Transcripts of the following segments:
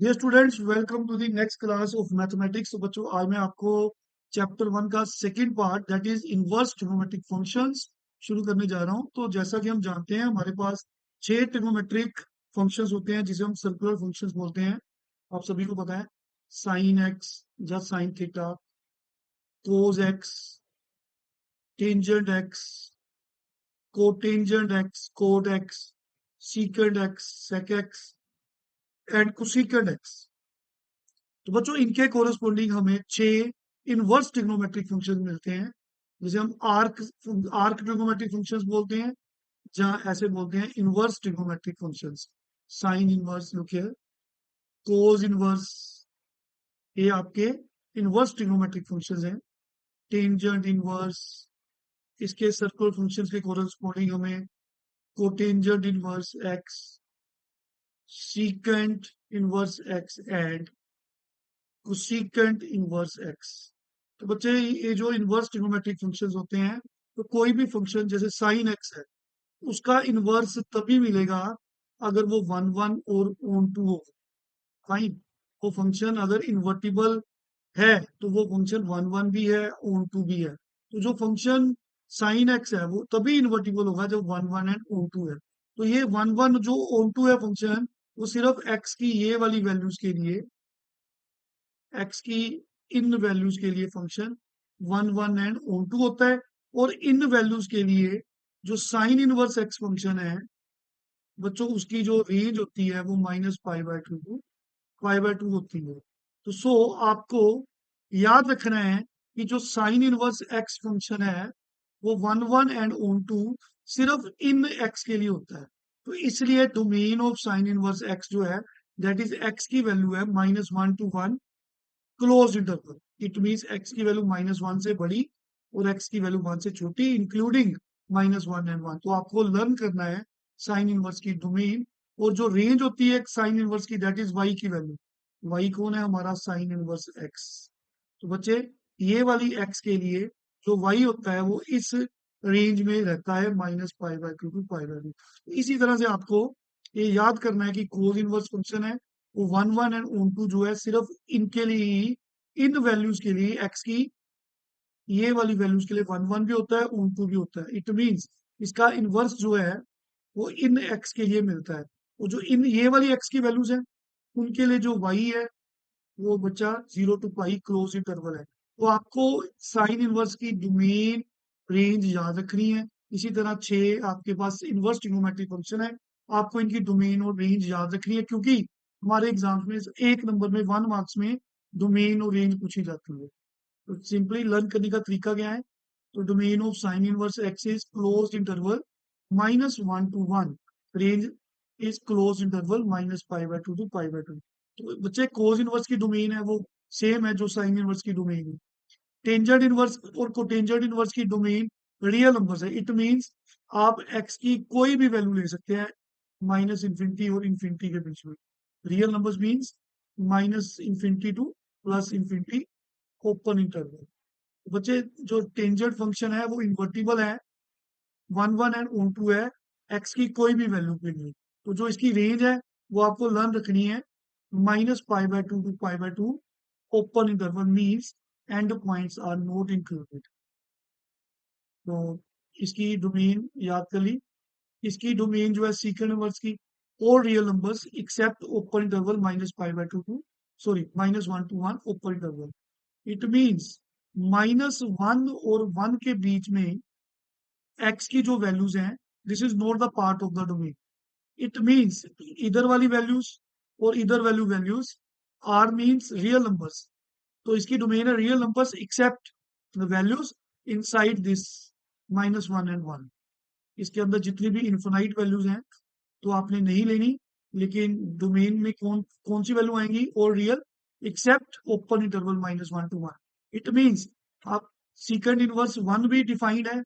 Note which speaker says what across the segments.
Speaker 1: Dear students, welcome to the next class of mathematics. तो बच्चों, आज मैं आपको चैप्टर 1 का second part that is inverse trigonometric functions शुरू करने जा रहा हूं। तो जैसा कि हम जानते हैं, हमारे पास 6 ट्रिग्नोमेट्रिक फंक्शंस होते हैं जिसे हम सर्कुलर फंक्शंस बोलते हैं। आप सभी को पता है, साइन एक्स या sine theta, cos x, tangent x, cotangent x, cot x, secant x, sec x and cosecant x. तो बच्चों, इनके कोरस्पोंडिंग हमें 6 इनवर्स ट्रिग्नोमेट्रिक फंक्शंस मिलते हैं, जिसे हम आर्क आर्क ट्रिग्नोमेट्रिक फंक्शंस बोलते हैं, जहां ऐसे बोलते हैं inverse trigonometric functions. Sine inverse, look here, cos inverse, ये आपके इनवर्स ट्रिग्नोमेट्रिक फंक्शंस हैं। टेंजेंट इनवर्स, इसके सर्कुलर फंक्शंस के कोरस्पोंडिंग हमें cotangent inverse x, secant inverse x and cosecant inverse x. तो बच्चे, ये जो इनवर्स ट्रिग्नोमेट्रिक फंक्शंस होते हैं, तो कोई भी फंक्शन जैसे साइन एक्स है, उसका इनवर्स तभी मिलेगा अगर वो 1 1 और ऑन टू हो। फाइन, वो फंक्शन अगर इन्वर्टिबल है तो वो फंक्शन 1 1 भी है, ऑन टू भी है। तो जो फंक्शन साइन एक्स है वो तभी इन्वर्टिबल होगा जब 1 1 एंड ऑन टू है। तो ये 1 1 जो ऑन टू है फंक्शन, वो सिर्फ एक्स की ये वाली वैल्यूज के लिए, एक्स की इन वैल्यूज के लिए फंक्शन 1 1 एंड ऑन टू होता है। और इन वैल्यूज के लिए जो साइन इनवर्स एक्स फंक्शन है बच्चों, उसकी जो रेंज होती है वो -π/2 टू π/2 होती है। तो आपको याद रखना है कि जो साइन इनवर्स एक्स फंक्शन है वो 1 1 एंड ऑन टू सिर्फ इन एक्स के लिए होता है। तो इसलिए domain of sine inverse x जो है, दैट इज एक्स की वैल्यू है -1 to 1 close interval. It means x की वैल्यू -1 से बड़ी और एक्स की वैल्यू 1 से छोटी, इंक्लूडिंग -1 एंड 1। तो आपको लर्न करना है साइन इनवर्स की डोमेन, और जो रेंज होती है साइन इनवर्स की, दैट इज वाई की वैल्यू। वाई कौन है? हमारा साइन इनवर्स एक्स। तो बच्चे, ये वाली एक्स के लिए जो वाई होता है वो इस रेंज में रहता है -π/2 टू π/2। इसी तरह से आपको ये याद करना है कि कोस इनवर्स फंक्शन है, वो 1 1 एंड ऑन टू जो है सिर्फ इनके लिए ही, इन वैल्यूज के लिए, एक्स की ये वाली वैल्यूज के लिए 1 1 भी होता है, ऑन टू भी होता है। इट मीन्स इसका इनवर्स जो है वो इन एक्स के लिए मिलता है। वो जो इन ये वाली एक्स की वैल्यूज है, उनके लिए जो वाई है वो बच्चा 0 to पाई क्लोज इंटरवल है। तो आपको साइन इनवर्स की डोमेन रेंज याद रखनी है। इसी तरह 6 आपके पास इनवर्स ट्रिग्नोमेट्रिक फंक्शन है, आपको इनकी डोमेन और रेंज याद रखनी है, क्योंकि हमारे एग्जाम्स में 1 नंबर में 1 मार्क्स में डोमेन और रेंज पूछी जाती है। तो सिंपली लर्न करने का तरीका क्या है? तो domain of sine inverse x is closed interval -1 to 1, range is close interval -π/2 to π/2। तो बच्चे, कोस इनवर्स की डोमेन है वो सेम है जो साइन इनवर्स की डोमेन है। टेंजेंट इनवर्स और कोटेंजेंट इनवर्स की डोमेन रियल नंबर्स है। इट मींस आप एक्स की कोई भी वैल्यू ले सकते हैं -∞ और इंफिनिटी के बीच में। Real numbers means -∞ to +∞, open interval. बच्चे, जो टेंजेंट फंक्शन है वो इन्वर्टिबल है, 1 1 एंड ऑन टू है, एक्स की कोई भी वैल्यू के लिए। तो जो इसकी रेंज है वो आपको लर्न रखनी है, -π/2 to π/2, open interval means end points are not included. तो इसकी डोमेन याद कर ली। इसकी डोमेन जो है सीक्वेंट नंबर्स की, और real numbers except open interval -π/2 to, sorry, -1 to 1 open interval. It means -1 और 1 के बीच में एक्स की जो वैल्यूज हैं, this is not the part of the domain. It means इधर वाली वैल्यूज और इधर values are means real numbers. तो इसकी डोमेन है real numbers except the values inside this -1 and 1। इसके अंदर जितनी भी इन्फिनाइट वैल्यूज हैं तो आपने नहीं लेनी, लेकिन डोमेन में कौन कौन सी वैल्यू आएंगी? और real, except open interval -1 to 1। It means आप सीकेंड इनवर्स 1 भी डिफाइंड है,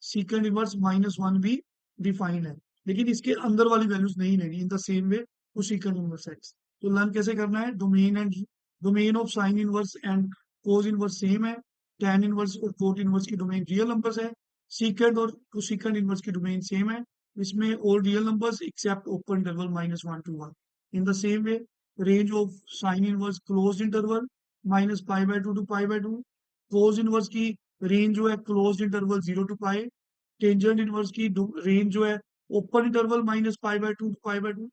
Speaker 1: सीकेंड इनवर्स -1 भी डिफाइंड है, लेकिन इसके अंदर वाली वैल्यूज नहीं लेनी। इन द सेम वे वो सीकेंड इनवर्स एक्स। तो लर्न कैसे करना है? Domain of sine inverse and cos inverse same है। टैन इनवर्स और कोट इनवर्स की डोमेन रियल नंबर्स है। सीकेंड और कोसेकेंड इनवर्स की डोमेन सेम है, इसमें all real numbers except open interval -1 to 1। In the same way, range of sine inverse closed interval minus pi by 2 to pi by 2, cos inverse की range जो है closed interval 0 to pi, tangent inverse की range जो है open interval minus pi by 2 to pi by 2,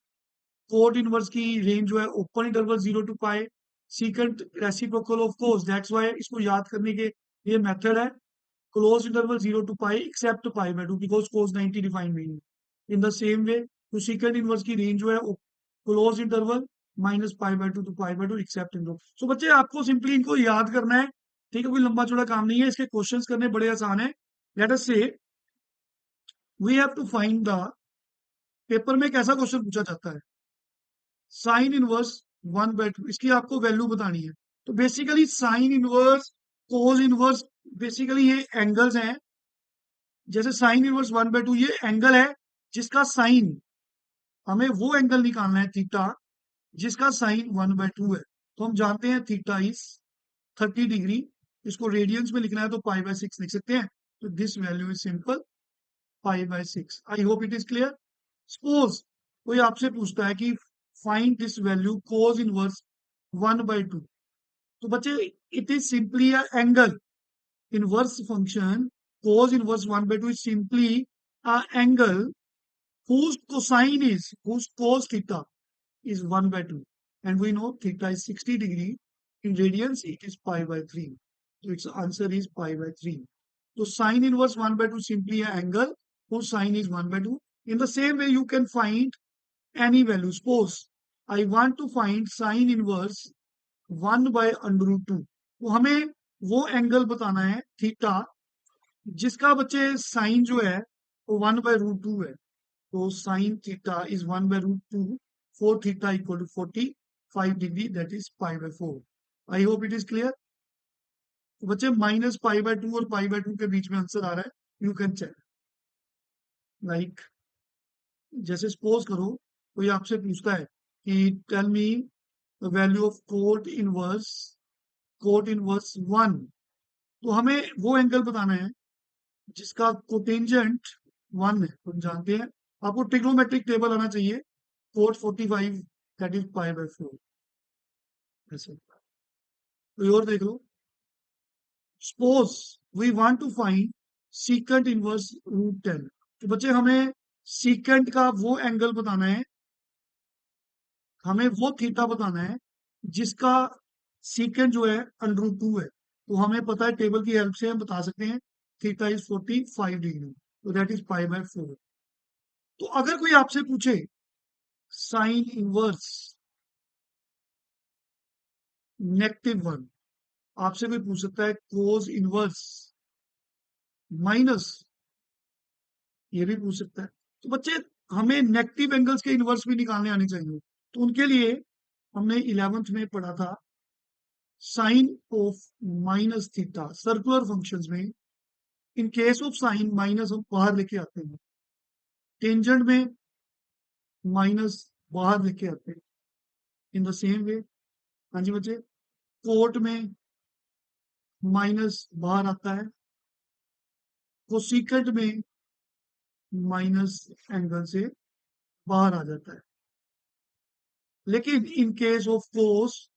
Speaker 1: cot inverse की range जो है open interval 0 to pi, secant reciprocal of cos, that's why इसको याद करने के ये मेथड है closed interval 0 to pi except pi by 2 because cos 90 define नहीं है. In the same way, तो secant इनवर्स की रेंज जो है close interval minus pi by 2 to pi by 2 except in. So बच्चे आपको सिंपली इनको याद करना है, ठीक है, कोई लंबा चौड़ा काम नहीं है, इसके क्वेश्चंस करने बड़े आसान है. Let us say we have to find the, paper में कैसा क्वेश्चन पूछा जाता है, साइन इनवर्स 1/2, इसकी आपको वैल्यू बतानी है. तो basically sine inverse, cos inverse, basically ये एंगल्स हैं. जैसे साइन इनवर्स 1/2 ये एंगल है जिसका साइन, हमें वो एंगल निकालना है थीटा जिसका साइन 1/2 है. तो हम जानते हैं थीटा इज 30 डिग्री. इसको रेडियंस में लिखना है तो पाई बाय 6 लिख सकते हैं. तो this value is simple pi by 6. I hope it is clear. Suppose कोई आपसे पूछता है कि find this value cos inverse 1/2. तो बच्चे it is simply a angle. inverse function cos inverse 1/2 is simply a angle whose whose cos theta is 1/2, and we know theta is 60 degree. In radians it is pi by 3, so its answer is pi by 3. So sine inverse 1/2 simply an angle whose sine is 1/2. In the same way you can find any value. Suppose I want to find sine inverse 1 by under root 2. तो हमें वो angle बताना है theta जिसका बच्चे sign जो है वो 1/√2 है. तो sine theta is 1/√2 for theta equal to 45 degree, that is pi by 4. I hope it is clear. तो बच्चे माइनस पाई बाय 2 और पाई बाय 2 के बीच में आंसर आ रहा है, यू कैन चेक. लाइक जैसे सपोज करो कोई आपसे पूछता है कि tell me the value of cot inverse 1. तो हमें वो एंगल बताना है जिसका कोटेंजेंट 1 है. हम जानते हैं आपको ट्रिग्नोमेट्रिक टेबल आना चाहिए. Cot 45 that is pi by 4. ऐसे कोई और देख लो. Suppose we want to find secant inverse √10. तो बच्चे हमें सीकेंट का वो एंगल बताना है, हमें वो थीटा बताना है जिसका सीकेंट जो है √2 है. तो हमें पता है टेबल की हेल्प से हम बता सकते हैं थीटा इज 45 डिग्री, तो दैट इज पाई बाय 4. तो अगर कोई आपसे पूछे साइन इनवर्स -1, आपसे कोई पूछ सकता है कोस इनवर्स माइनस, ये भी पूछ सकता है. तो बच्चे हमें नेगेटिव एंगल्स के इनवर्स भी निकालने आने चाहिए. तो उनके लिए हमने 11th में पढ़ा था sine of minus theta. Circular functions में in case of sine minus हम बाहर लेके आते हैं, टेंजेंट में माइनस बाहर लेके आते हैं. इन द सेम वे, हाँ जी बच्चे, कोट में माइनस बाहर आता है, कोसिकेंट में माइनस एंगल से बाहर आ जाता है. लेकिन इन केस ऑफ कोस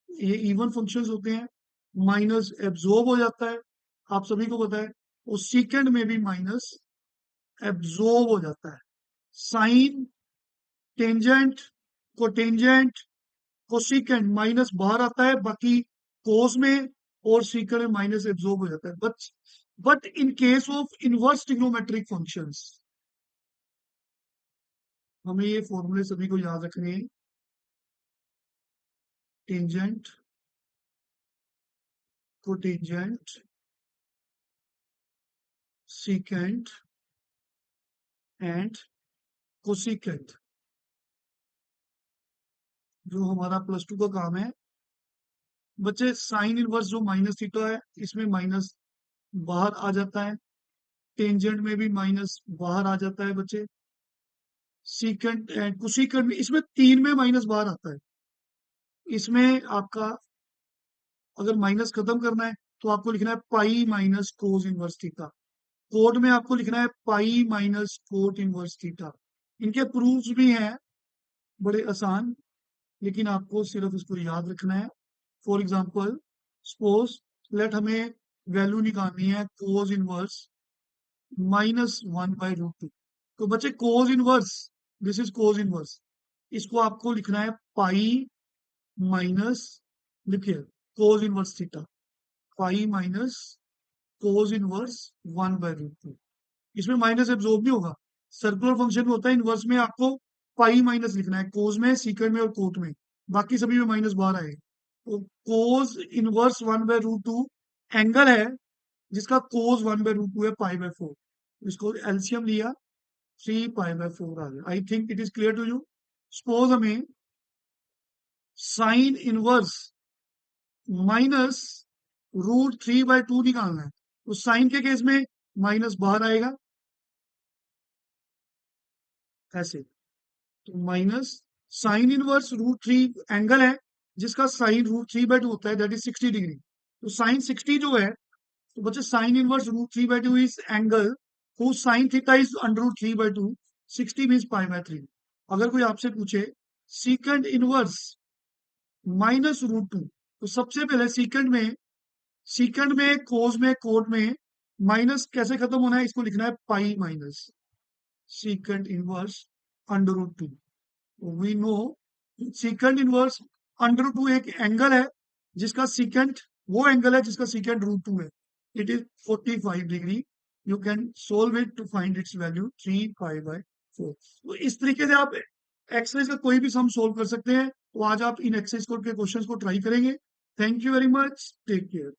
Speaker 1: ये इवन फंक्शंस होते हैं, माइनस एब्जॉर्ब हो जाता है. आप सभी को पता है. और सीकेंड में भी माइनस एब्जॉर्ब हो जाता है. Sine, tangent, cotangent, cosecant minus बाहर आता है, बाकी कोस में और सीकेंड में माइनस एब्जॉर्ब हो जाता है. But in case of inverse trigonometric functions हमें ये फॉर्मूले सभी को याद रखने हैं. Tangent, cotangent, secant and cosecant. जो हमारा +2 का काम है बच्चे, साइन इनवर्स जो माइनस थीटा है इसमें माइनस बाहर आ जाता है, टेंजेंट में भी माइनस बाहर आ जाता है बच्चे, सीकेंट एंड कोसिकेंट में, इसमें 3 में माइनस बाहर आता है. इसमें आपका अगर माइनस खत्म करना है तो आपको लिखना है pi minus cos inverse theta. Cot में आपको लिखना है pi minus cot inverse theta. इनके प्रूफ्स भी हैं बड़े आसान. लेकिन आपको सिर्फ इसको याद रखना है। फॉर एग्जाम्पल सपोज लेट हमें वैल्यू निकालनी है कोज इनवर्स -1/√2। तो बच्चे कोज inverse, this is cause inverse, इसको आपको लिखना है पाई माइनस, लिखिए कोज inverse theta, pi minus cos inverse 1/√2। इसमें माइनस एब्जॉर्ब नहीं होगा। सर्कुलर फंक्शन में होता है इनवर्स में आपको पाई माइनस लिखना है, कोज में, सीकेंड में और कोट में, बाकी सभी में माइनस बाहर आएगा। तो कोज इनवर्स 1/√2 एंगल है जिसका कोज 1/√2 है पाई/4। इसको एलसीएम लिया, 3 पाई/4 आ गया। I think it is clear to you. Suppose हमें साइन इनवर्स -√3/2 निकालना है, तो साइन के केस में माइनस बाहर आएगा ऐसे। तो माइनस साइन इनवर्स √3 एंगल है जिसका साइन √3/2 होता है, दैट इज 60 डिग्री। तो साइन 60 जो है, तो बच्चे sine inverse √3/2 is angle whose sin theta is √3/2, 60 means पाई/3। अगर कोई आपसे पूछे सीकेंड इनवर्स -√2, तो सबसे पहले सीकेंड में कोस में कोट में माइनस कैसे खत्म होना है, इसको लिखना है pi minus secant inverse √2। We know secant inverse √2 एक एंगल है जिसका सीकेंट, वो एंगल है जिसका सीकेंट √2 है, it is 45 degree. You can solve it to find its value 3 pi by four. तो इस तरीके से आप एक्सरसाइज का कोई भी सम सोल्व कर सकते हैं। तो आज आप इन एक्सरसाइज के क्वेश्चंस को ट्राई करेंगे। Thank you very much, take care.